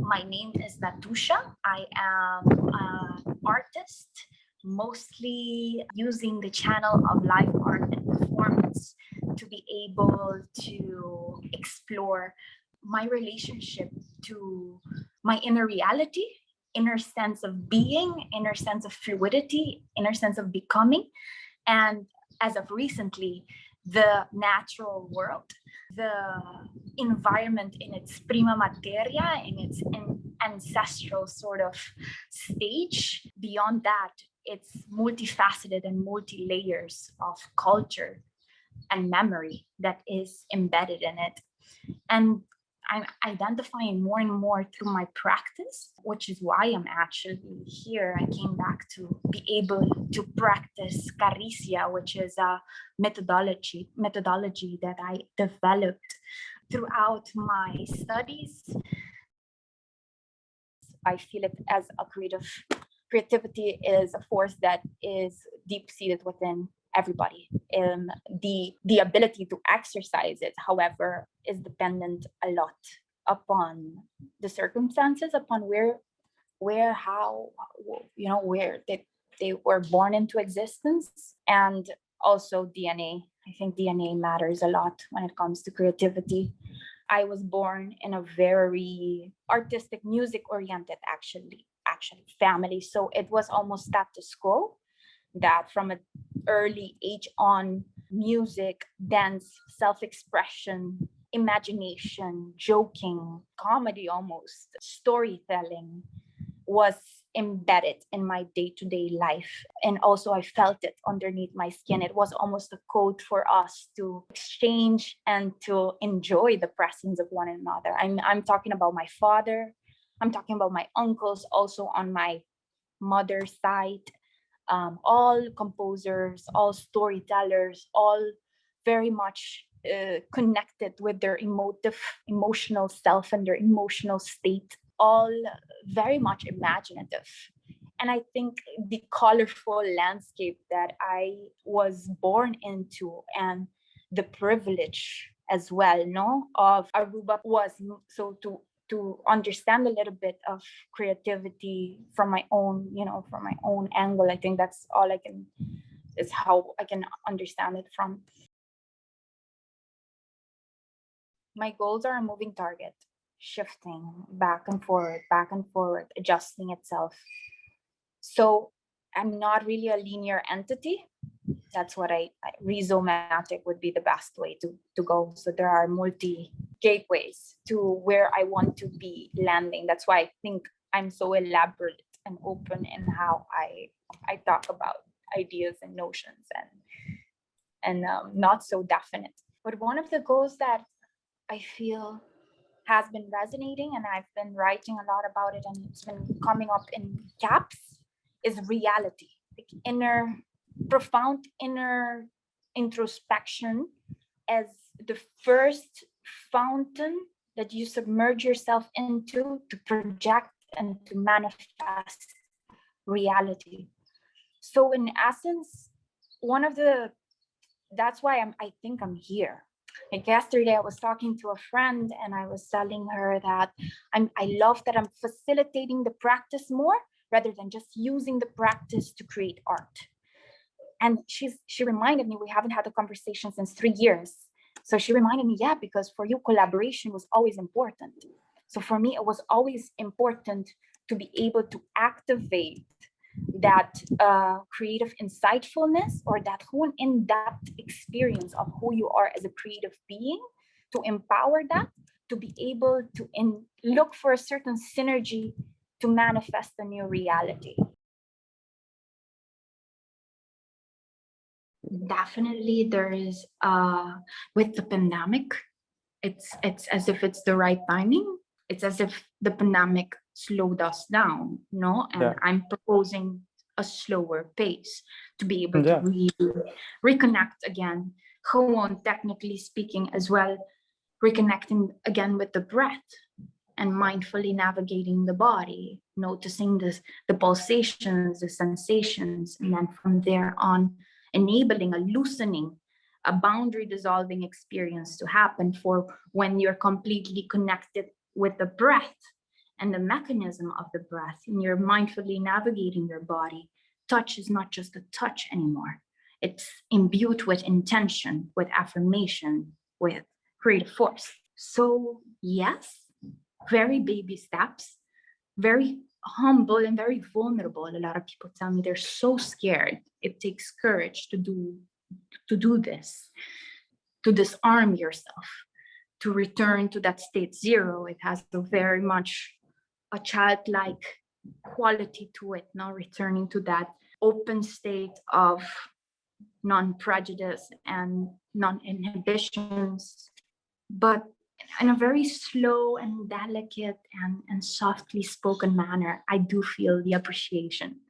My name is Natusha. I am an artist, mostly using the channel of live art and performance to be able to explore my relationship to my inner reality, inner sense of being, inner sense of fluidity, inner sense of becoming, and as of recently, the natural world, the environment in its prima materia, in its ancestral sort of stage. Beyond that, it's multifaceted and multi-layers of culture and memory that is embedded in it. And I'm identifying more and more through my practice, which is why I'm actually here. I came back to be able to practice Caricia, which is a methodology that I developed throughout my studies. I feel it as a creativity is a force that is deep-seated within everybody. The ability to exercise it, however, is dependent a lot upon the circumstances, upon where they were born into existence, and also DNA. I think DNA matters a lot when it comes to creativity. I was born in a very artistic, music-oriented actually family, so it was almost status quo that from an early age on, music, dance, self-expression, imagination, joking, comedy, almost storytelling was embedded in my day-to-day life. And also I felt it underneath my skin. It was almost a code for us to exchange and to enjoy the presence of one another. I'm talking about my father. I'm talking about my uncles, also on my mother's side. All composers, all storytellers, all very much connected with their emotional self and their emotional state, all very much imaginative. And I think the colorful landscape that I was born into, and the privilege as well, of Aruba was so to understand a little bit of creativity from my own angle. I think that's all is how I can understand it from. My goals are a moving target, shifting back and forward, adjusting itself. So I'm not really a linear entity. That's what rhizomatic would be the best way to go. So there are multi gateways to where I want to be landing. That's why I think I'm so elaborate and open in how I talk about ideas and notions, and not so definite. But one of the goals that I feel has been resonating, and I've been writing a lot about it, and it's been coming up in caps, is reality, like profound inner introspection as the first fountain that you submerge yourself into to project and to manifest reality. So in essence, that's why I think I'm here. Like yesterday, I was talking to a friend and I was telling her that I love that I'm facilitating the practice more rather than just using the practice to create art. And she reminded me, we haven't had a conversation since 3 years. So she reminded me, yeah, because for you, collaboration was always important. So for me, it was always important to be able to activate that creative insightfulness, or that whole in-depth experience of who you are as a creative being, to empower that, to be able to look for a certain synergy to manifest a new reality. Definitely there is, with the pandemic, it's as if it's the right timing. It's as if the pandemic slowed us down, and yeah. I'm proposing a slower pace to be able to really reconnect again. Gewoon, technically speaking, as well, reconnecting again with the breath and mindfully navigating the body, noticing the pulsations, the sensations, and then from there on, enabling a loosening, a boundary dissolving experience to happen for when you're completely connected with the breath and the mechanism of the breath, and you're mindfully navigating your body, touch is not just a touch anymore. It's imbued with intention, with affirmation, with creative force. So yes, very baby steps, very humble and very vulnerable. A lot of people tell me they're so scared. It takes courage to do this, to disarm yourself, to return to that state zero. It has a very much a childlike quality to it, now returning to that open state of non-prejudice and non-inhibitions, but in a very slow and delicate and softly spoken manner. I do feel the appreciation